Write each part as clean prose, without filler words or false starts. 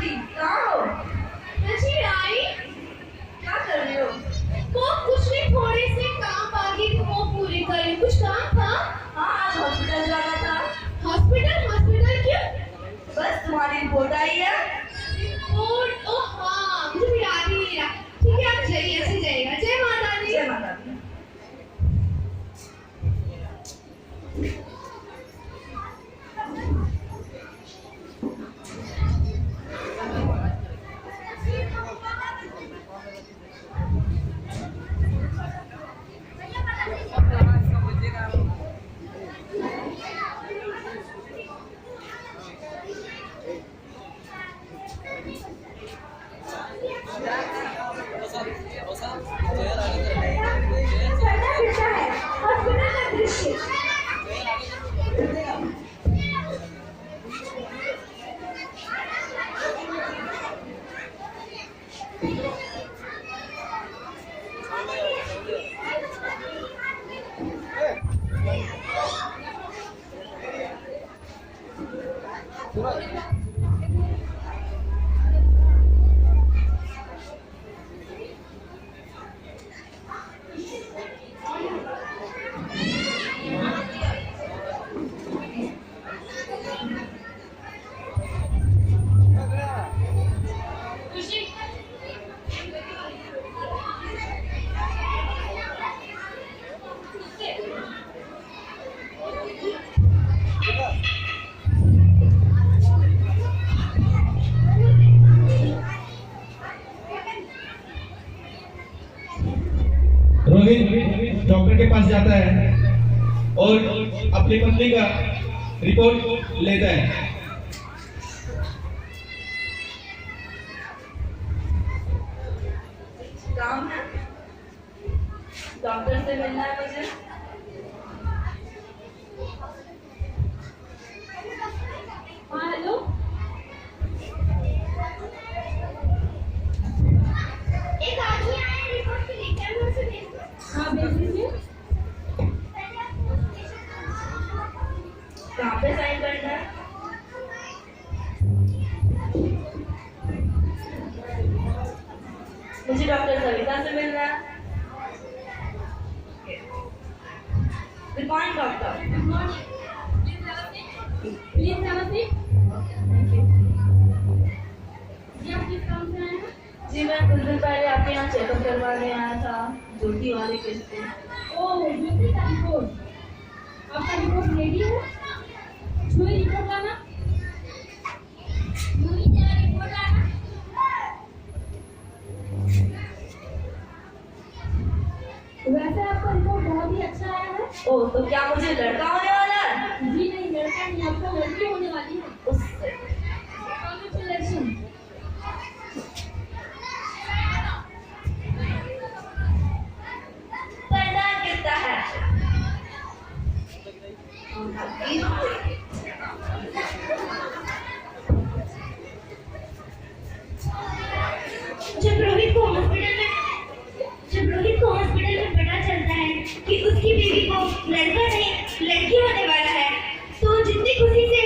जी कहाँ हो? जी आई। क्या कर रही हो? वो कुछ नहीं, थोड़े से काम बाकी थे वो पूरे करे। कुछ काम था? हाँ आज हॉस्पिटल जाना था। हॉस्पिटल? हॉस्पिटल क्यों? बस तुम्हारी रिपोर्ट आई है। रिपोर्ट? ओ हाँ, मुझे भी याद ही नहीं रहा। ठीक है, आप जाइए, ऐसे जाइएगा। जय माता दी। जय माता दी। रोहित डॉक्टर के पास जाता है और अपनी पत्नी का रिपोर्ट लेता है। काम है? डॉक्टर से मिलना है मुझे। हाँ हेलो। एक आदमी आया है, रिपोर्ट से लेकर मैं उसे भेज दूँ? हाँ भेज दीजिए। कहाँ पे साइन करना है? मुझे डॉक्टर सविता से मिलना है। Good morning doctor. प्लीज नमस्ते। जी आप किस काम से आए हैं? जी मैं कुछ दिन पहले आपके यहाँ चेकअप करवाने आया था, ज्योति वाले केस पे। ओह, ज्योति का रिपोर्ट। आपका रिपोर्ट रेडी है? जुई रिपोर्ट लाना। जुई तेरा रिपोर्ट लाना। वैसे आपका रिपोर्ट बहुत ही अच्छा आया है। ओह तो क्या मुझे लड़का होने वाला है? जी नहीं, लड़का नहीं, आपका लड़की होने वाली है। उससे कांग्रेचुलेशन। पर्दा कितना है? जब रोहित को हॉस्पिटल में पता चलता है कि उसकी बेबी को लड़का नहीं लड़की होने वाला है, तो जितनी खुशी से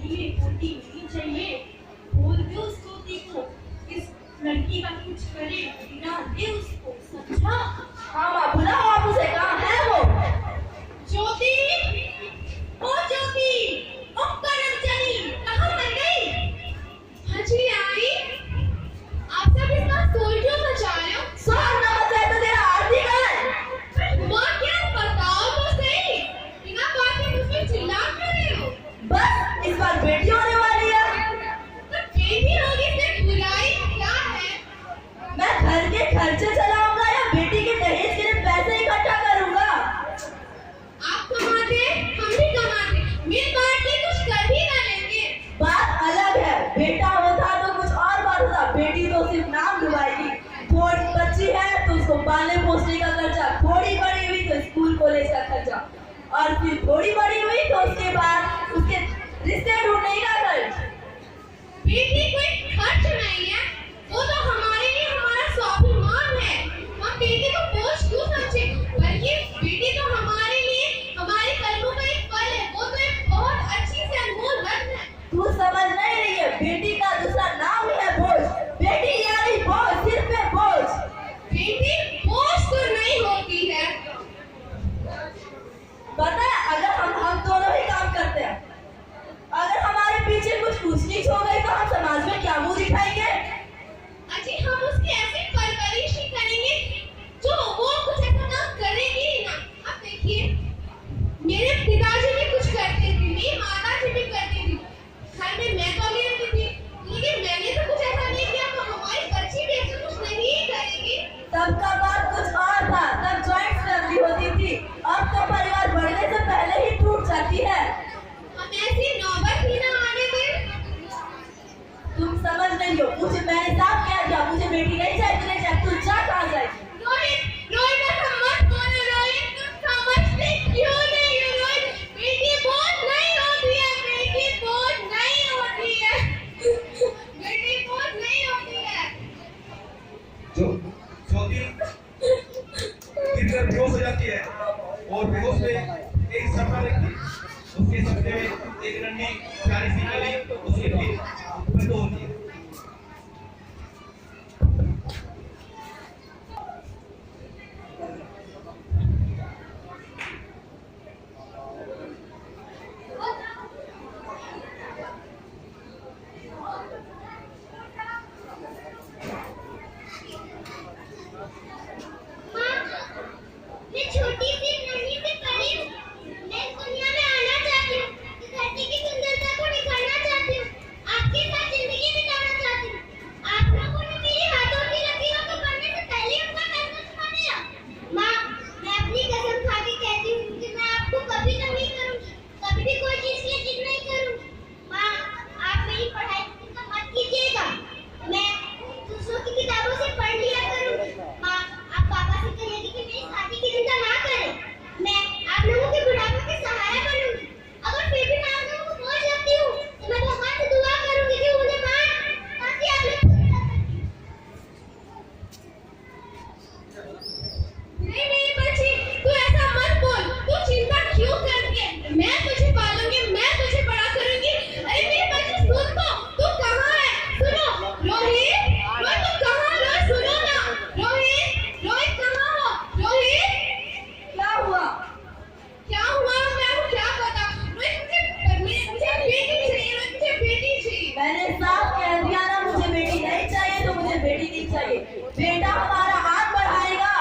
चाहिए, पोती नहीं चाहिए। बोल दे उस पोती को इस लड़की का कुछ करे, बिना दे उसको, समझा? हाँ माँ, बुलाओ आप उसे, कहाँ है वो? ज्योति, ओ ज्योति, ओ कर्मचारी, कहाँ मर गई? हाँ जी आई। आप सब इस बात सोच क्यों मचा रहे हो? सोच ना मचाए तो तेरा आरती कहाँ है? माँ क्या बताओ तो सही, बिना बात के मुझ पे चिल्ला क्यों रहे हो? बस इस बार बेटी होने वाली है। तो बेटी होगी से बुराई क्या है? मैं घर के खर्चे चलाऊंगा या बेटी के दहेज के लिए पैसे इकट्ठा करूंगा? आप कमाते, हम भी कमाते, मिल बांट के कुछ कर ही ना लेंगे। बात अलग है, बेटा होता तो कुछ और बात होता, बेटी तो सिर्फ नाम डुबाएगी। थोड़ी बच्ची है तो उसको पालने पोसने का खर्चा, थोड़ी बड़ी हुई तो स्कूल कॉलेज का खर्चा, और फिर थोड़ी बड़ी हुई तो उसके बाद उसके रिश्ते ढूंढने का खर्च। बेटी कोई खर्च नहीं है, वो तो हमारे लिए हमारा स्वाभिमान है। हम बेटी को बोझ क्यों समझे, बल्कि बेटी तो हमारे लिए हमारे कर्मों का एक फल है। वो तो एक बहुत अच्छी से अनमोल रत्न है। तू समझ नहीं रही है, बेटी का दूसरा नाम ही है बोझ। बेटी यानी बोझ, सिर पे बोझ। बेटी बोझ तो नहीं होती है। पता है, अगर हम दोनों ही काम करते हैं, अगर हमारे पीछे कुछ ऊंच नीच हो गई तो हम समाज में क्या मुंह दिखाएंगे? अजी हम उसकी ऐसी परवरिश ही करेंगे जो वो कुछ ऐसा काम करेगी ही ना। अब देखिए, मेरे पिताजी भी कुछ करते थे, मेरी माताजी भी करती थी, घर में मैं तो अभी रहती थी, लेकिन मैंने तो कुछ ऐसा नहीं किया, तो हमारी बच्ची भी ऐसा कुछ नहीं करेगी। तब का बात कुछ और था, तब जॉइंट फैमिली होती थी, अब तो परिवार बढ़ने से पहले ही टूट जाती है। हम ऐसी नौबत ही ना आने दें। तुम समझ नहीं हो, मुझे मैंने साफ कह दिया, मुझे बेटी नहीं चाहिए, नहीं चाहिए, तू जा कहाँ जाएगी? रोहित, रोहित ऐसा मत बोलो रोहित, तुम समझते क्यों नहीं हो रोहित? बेटी बोझ नहीं होती है, बेटी बोझ नहीं होती है, बेटी बोझ नहीं होती है। जो ज्योति गिरकर बेहोश हो जाती है और बेहोश में एक सपना देखती है। उसके सपने में एक नन्ही प्यारी सी कली उसके पीठ पर होती है। मैं छोटी सी नन्ही सी परी हूँ, मैं इस दुनिया में आना चाहती हूँ, इस धरती की सुंदरता को निखारना चाहती हूँ, आपके साथ जिंदगी बिताना चाहती हूँ। आप लोगों ने मेरे हाथों की लकीरों को पढ़ने से पहले उनका कर्म चुका दिया। माँ, मैं अपनी कसम खा के कहती हूँ कि मैं आपको कभी नहीं करूँगी, कभी भी कोई चीज की जिद नहीं करूँगी। माँ, आप मेरी पढ़ाई की चिंता मत कीजिएगा, मैं दूसरों की किताबों से पढ़ लिया करूँगी। माँ, आप पापा से कहिएगा कि मेरी शादी की चिंता ना करें, मैं आप लोगों के बुढ़ापे के सहारा बनूंगी। अगर फिर भी मैं आप लोगों को बोझ लगती हूँ तो मैं भगवान से दुआ करूंगी कि मुझे मार ताकि आप लोग खुश रह सकें। नहीं बच्ची, तू ऐसा मत बोल, तू चिंता क्यों करती है? मैं तुझे पालूंगी, मैं तुझे बड़ा करूंगी। अरे मेरी बच्ची सुन तो, तू कहाँ है? सुनो रोहित, रोहित तू कहाँ है? रोहित सुनो ना, रोहित, रोहित कहाँ हो? रोहित क्या हुआ? क्या हुआ? मैं आपको क्या बता? रोहित मुझे बेटी चाहिए, रोहित मुझे बेटी चाहिए। मैंने साफ कह दिया ना, मुझे बेटी नहीं चाहिए तो मुझे बेटी नहीं चाहिए। बेटा हमारा हाथ बढ़ाएगा।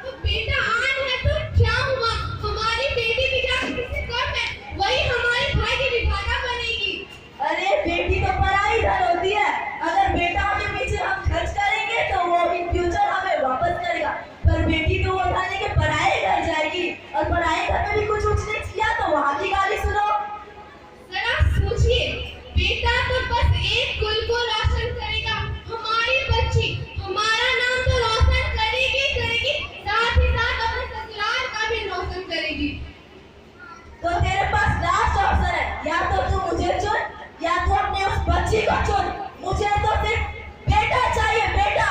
तो बेटा आन है तो क्या हुआ? हमारी बेटी भी क्या किसी कम है, वही हमारे भाई की विधाता बनेगी। अरे बेटी तो पराई धन होती है, अगर बेटा के पीछे हम खर्च करेंगे तो वो इन फ्यूचर हमें वापस करेगा, पर बेटी तो वो धन लेके पराए घर जाएगी, और पराए घर में भी कुछ ऊंच नीच किया तो वहां की गाली सुनो। जरा सोचिए, बेटा तो बस एक कुल को रोशन करेगा, हमारी बच्ची हमारा नाम तो रोशन करेगी करेगी, साथ ही साथ अपने ससुराल का भी रोशन करेगी। तो तेरे पास लास्ट ऑप्शन है, या तो तू मुझे चुन या तू अपने उस बच्ची को चुन। मुझे तो सिर्फ बेटा चाहिए, बेटा।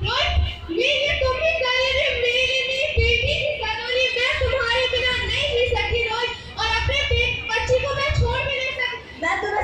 रोहित, ये तुम भी कर रहे हो, मेरी बेटी की सलोनी मैं तुम्हारे बिना नहीं जी सकती रोहित, और अपने बच्ची को मैं छोड़ भी नहीं सकती। मैं तुम्हें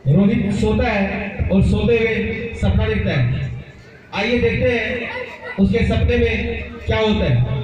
रोहित सोता है और सोते हुए सपना देखता है। आइए देखते हैं उसके सपने में क्या होता है।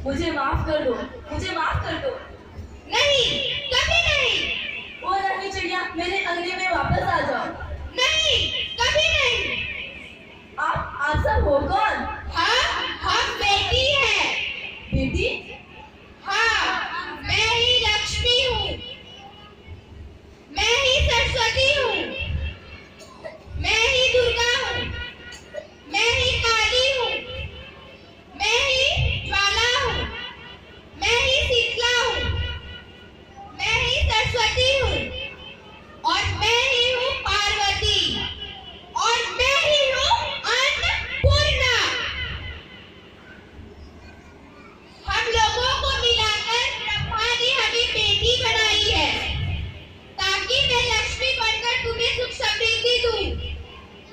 मुझे माफ कर दो, मुझे माफ कर दो। नहीं, कभी नहीं। ओ रानी चिड़िया, मेरे अंगने में वापस आ जाओ। नहीं, कभी नहीं। आप सब हो कौन? हम बेटी है। बेटी? हाँ, मैं ही लक्ष्मी हूँ, मैं ही सरस्वती हूँ, मैं ही दुर्गा हूँ, मैं ही काली हूँ, मैं ही ज्वाला हूँ, मैं ही शीतला हूँ, मैं ही सरस्वती हूँ, और मैं ही हूँ पार्वती, और मैं ही हूँ अन्नपूर्णा। हम लोगों को मिलाकर ब्रह्मा ने हमें बेटी बनाई है, ताकि मैं लक्ष्मी बनकर तुम्हें सुख समृद्धि दूं,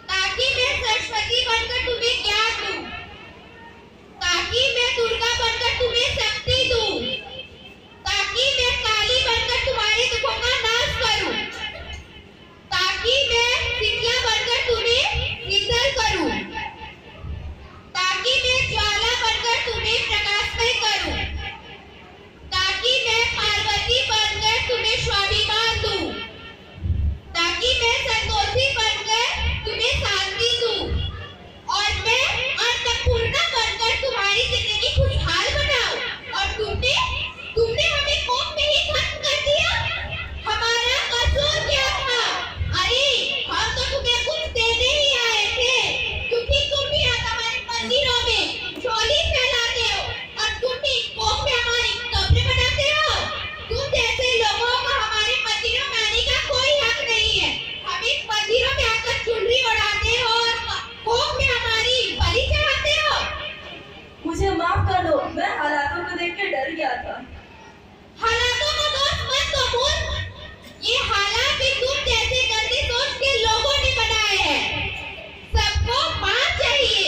ताकि मैं सरस्वती बनकर तुम्हें ज्ञान दूं, ताकि मैं दुर्गा बनकर तुम्हें शक्ति दूं, ताकि मैं काली बनकर तुम्हारे दुखों का नाश करूं, ताकि मैं शीतला बनकर तुम्हें शीतल करूं, ताकि मैं ज्वाला बनकर तुम्हें प्रकाशमय करूं, ताकि मैं पार्वती बनकर तुम्हें स्वाभिमान दूं, ताकि मैं संतोषी बनकर तुम्हें शांति दूं, और मैं अन्नपूर्णा बनकर तुम्हारी जिंदगी खुशहाल बनाऊं। और तुमने हमें कोख में ही खत्म कर दिया। हमारा कसूर क्या था? अरे हम तो तुम्हें कुछ देने ही आए थे, क्योंकि तुम भी हमारे मंदिरों में झोली फैलाते हो, और तुम भी कोख में हमारी कब्र बनाते हो। तुम जैसे लोगों को हमारे मंदिरों में आने का कोई हक नहीं है। हम इस मंदिरों में आकर चुनरी उड़ाते हो और कोख में हमारी बलि चढ़ाते हो। मुझे माफ कर दो, मैं हालातों को देख के डर गया था। हालातों को दोस्त मत दो मूर्ख। ये हालात भी तुम जैसे गंदी सोच के लोगों ने बनाए हैं। सबको माँ चाहिए,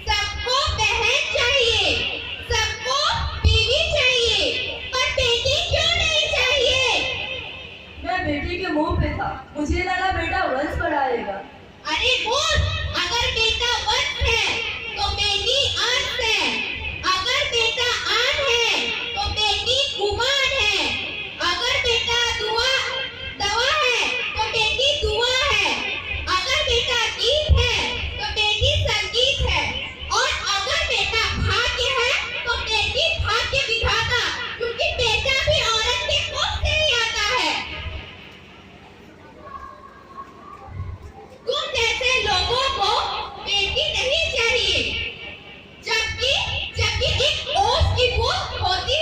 सबको बहन चाहिए, सबको बीवी चाहिए, पर बेटी क्यों नहीं चाहिए? मैं बेटी के मुंह पे था, मुझे लगा बेटा वंश बढ़ाएगा। अरे मूर्ख, अगर बेटा वंश है तो बेटी अंश है, अगर बेटा आन है तो बेटी गुमान है, अगर बेटा दवा है तो बेटी दुआ है, अगर बेटा गीत है तो बेटी संगीत है, और अगर बेटा भाग्य है तो बेटी भाग्य विधाता, क्योंकि बेटा भी औरत के कोख से ही आता है। तुम जैसे लोगों को बेटी नहीं चाहिए, जबकि एक ओस की बूंद होती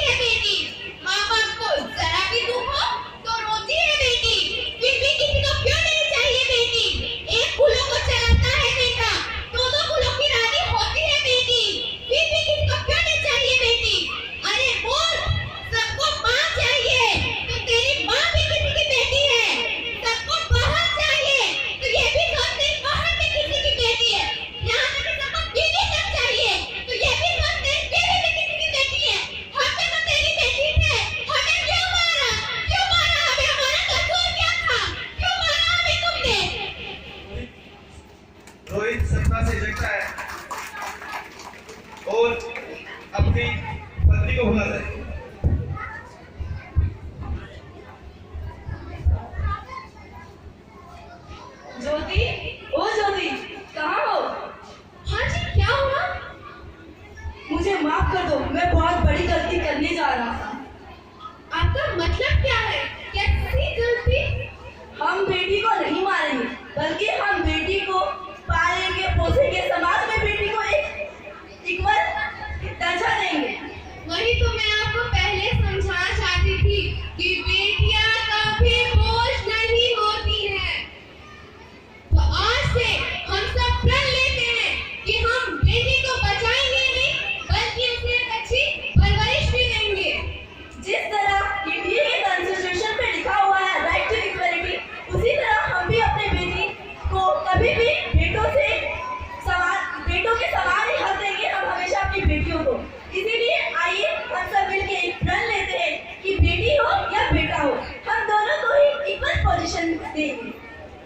पोजीशन देंगे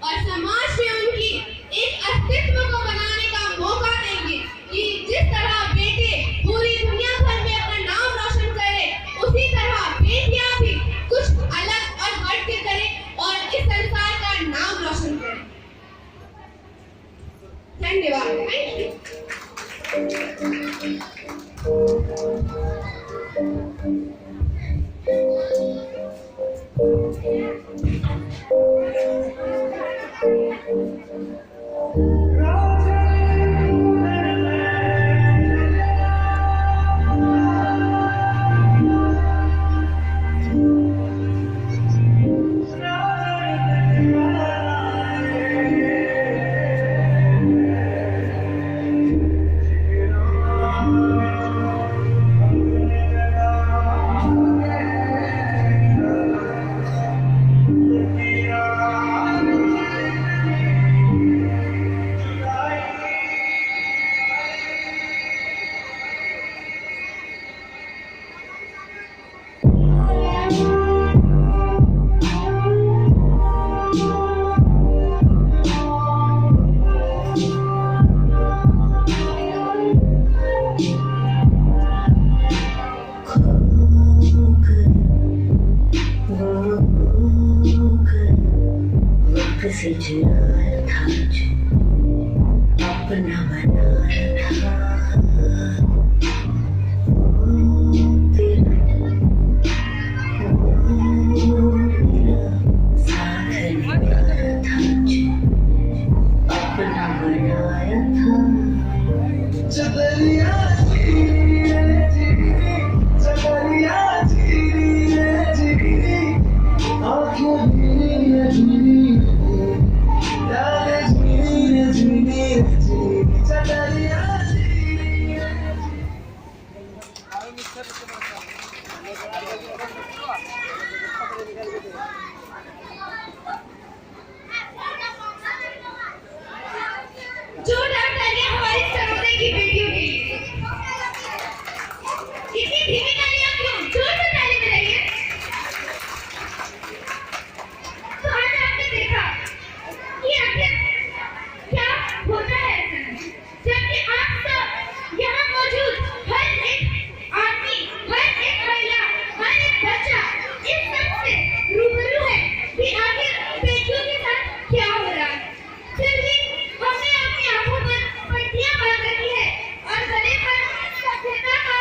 और समाज में उनकी एक अस्तित्व को बनाने का मौका देंगे कि जिस तरह बेटे पूरी दुनिया भर में अपना नाम रोशन करे, उसी तरह बेटियां भी कुछ अलग और हट के करें और इस संसार का नाम रोशन करें। धन्यवाद। थैंक से जुड़ा था जो अपना बनाया था, तेरा साथ निभाया था जो अपना बनाया था। चदरिया जो डांस तालियां हमारी सरोदे की बेटियों के लिए। इतनी धीमी तालियां क्यों? जोर से ताली बजाइए। तो आज आपने देखा कि आखिर क्या होता है जबकि आप सब यहाँ मौजूद हर एक आदमी, हर एक महिला, हर एक बच्चा इस सब से रूबरू है कि आखिर बेटियों के साथ क्या हो रहा है। फिर भी हमने अपनी आंखों पर पट्टियां बांध रखी है और गले पर सभ्यता का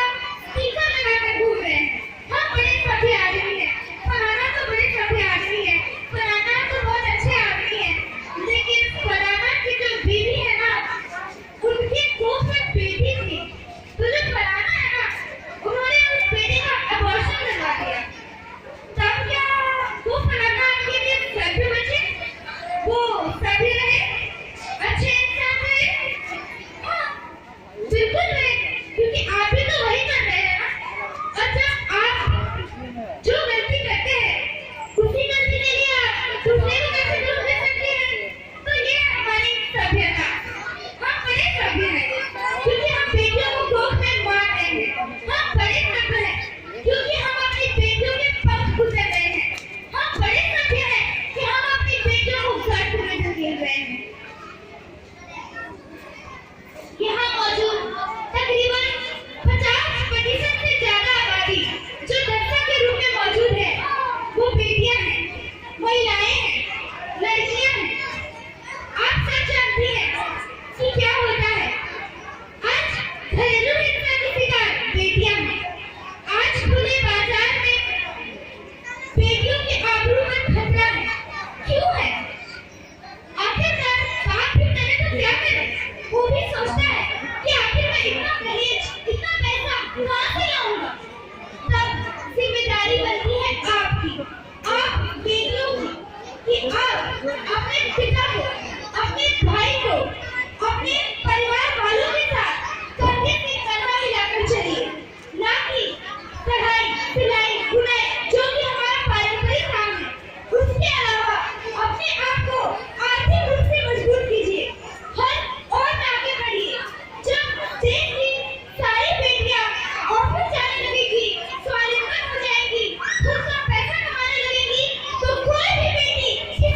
टीका लगाकर घूम रहे हैं। हम बड़े सभ्य आदमी हैं, फलाना तो बड़े सभ्य आदमी है, फलाना तो बहुत अच्छे आदमी है, लेकिन फलाना की जो बीवी है ना, उनकी कोख में बेटी थी, तो जो फलाना है ना, उन्होंने उस बेटी का अबॉर्शन करवा दिया। तब क्या वो फलाना के लिए सभ्य बचे? वो सभ्य रहे, अच्छे इंसान रहे? हाँ, बिल्कुल रहे, क्योंकि आप भी तो वही कर रहे हैं ना। और जब आप जो गलती करते हैं, उसी गलती के लिए आप दूसरे को कैसे दोष दे सकते हैं? तो ये हमारी सभ्यता। हम बड़े सभ्य हैं क्योंकि हम बेटियों को गोद में मार रहे हैं। हम बड़े सभ्य हैं क्योंकि हम अपनी बेटियों के पक्ष गुजर रहे हैं। हम बड़े सभ्य हैं कि हम अपनी बेटियों को गर्भ में धकेल रहे हैं। यहाँ मौजूद तकरीबन 50% से ज्यादा आबादी जो दत्तक के रूप में मौजूद है, वो बेटियां हैं, महिलाएं हैं, लड़कियां हैं। आप सब जानती हैं कि क्या होता है। आज घरेलू हिंसा की शिकार बेटियां हैं। आज खुले बाजार में बेटियों के आबरू पर खतरा है। क्यों है? आखिरकार बात भी करे तो क्या करे? वो भी सोचता है कि आखिर मैं इतना दहेज, इतना पैसा कहाँ से लाऊंगा? तब जिम्मेदारी बनती है आपकी, आप बेटियों की, कि आप अपने पिता को, अपने भाई को, अपने परिवार वालों के साथ कंधे से कंधा मिलाकर चलिए, ना कि कढ़ाई, सिलाई, बुनाई जो कि हमारा पारंपरिक काम है। उसके अलावा अपने आप को आर्थिक रूप से मजबूत कीजिए, और आगे बढ़िए। जब देश की सारी बेटियां ऑफिस जाने लगेगी, स्वावलंबन हो जाएगी, खुद का पैसा कमाने लगेगी, तो कोई भी बेटी किसी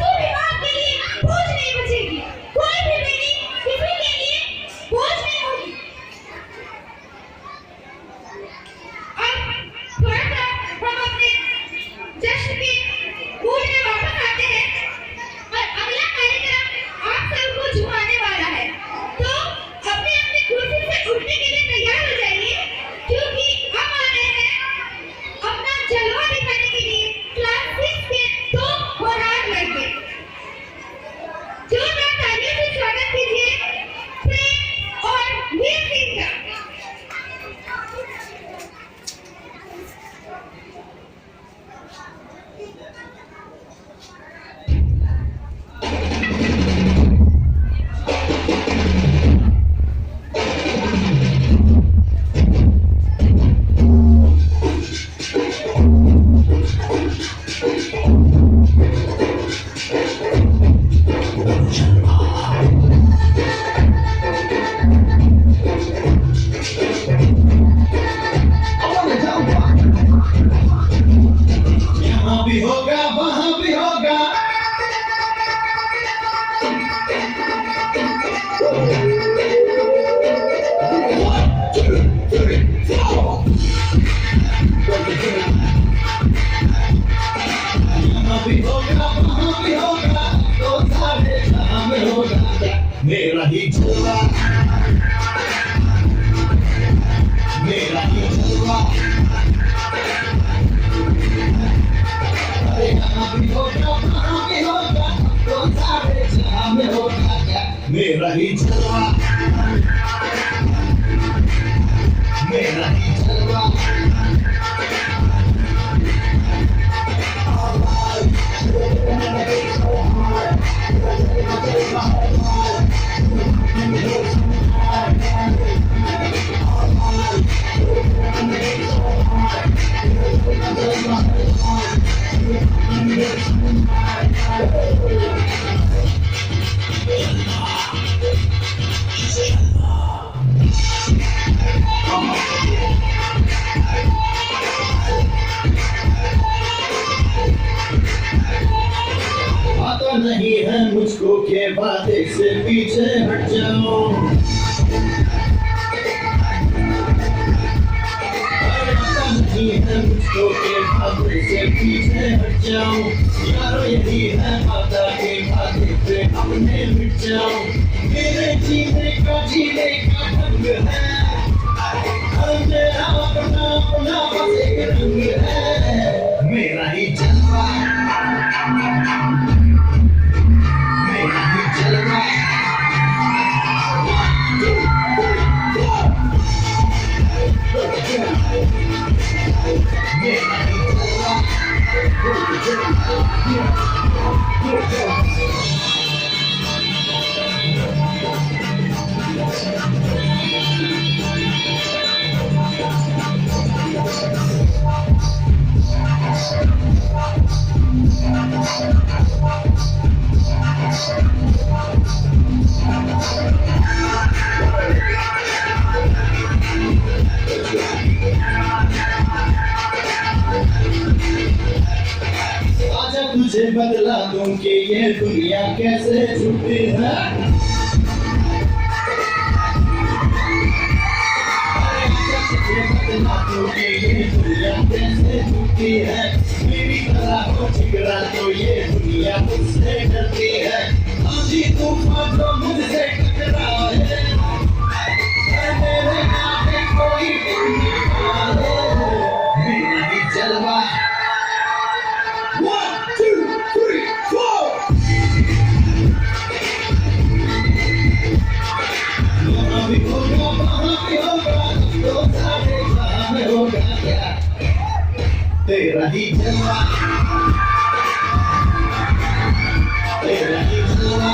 मेरा ही जलवा, मेरा ही जलवा। आता नहीं है मुझको के बातें से पीछे हट जाओ। आता नहीं है मुझको के बातें से पीछे हट जाओ। यारो यही है माता के बातें पे अपने मिट जाओ। मेरे जीने का ढंग है, हर मेरा अपना अपना बस एक रंग है। मेरा ही जलवा, मेरा ही जलवा। मेरा ही जलवा। आजा तुझे बदला दूं कि ये दुनिया कैसे झूठी है। तुझे बदला दूं कि ये दुनिया कैसे झूठी है। मेरी तरह हो जिगरा तो ये दुनिया मुझसे डरती है। आंधी तूफान तो मुझसे टकरा है, मेरे आगे कोई नहीं है। मेरा ही जलवा। 1, 2, 3, 4। यहाँ भी होगा वहाँ भी होगा, तो सारे जहाँ में होगा क्या। तेरा ही जलवा, तेरा ही जलवा।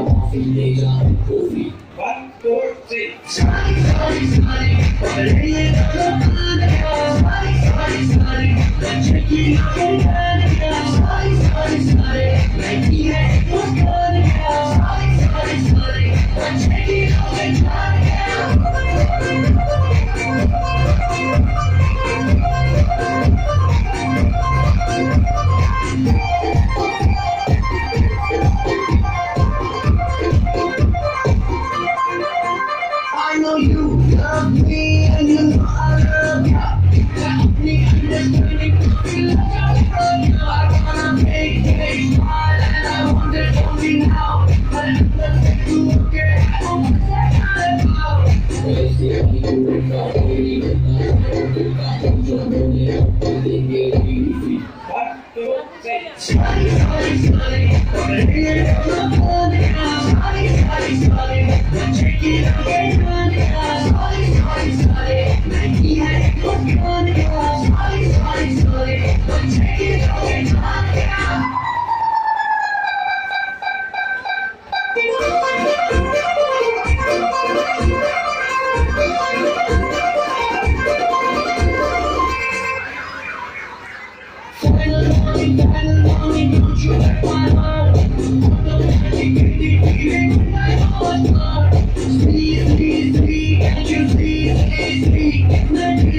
कॉफी ले जा कॉफी 1 2 3 सारी सारी सारी पहले ये सारी सारी सारी बच्चे की सारी सारी सारी मैं की है सारी सारी सारी बच्चे की I know you love me and you know I love you. Help me understanding. I wanna make it smile and I want it only now. But I'm not to look at what's that kind of Sorry, sorry, sorry. Sorry, sorry, sorry. Check it out again. Sorry, sorry, sorry. Nike has gone. Sorry, sorry, sorry. Check it out again. Finally, don't you let my heart. Please, please, please, can't you please, please, please, let me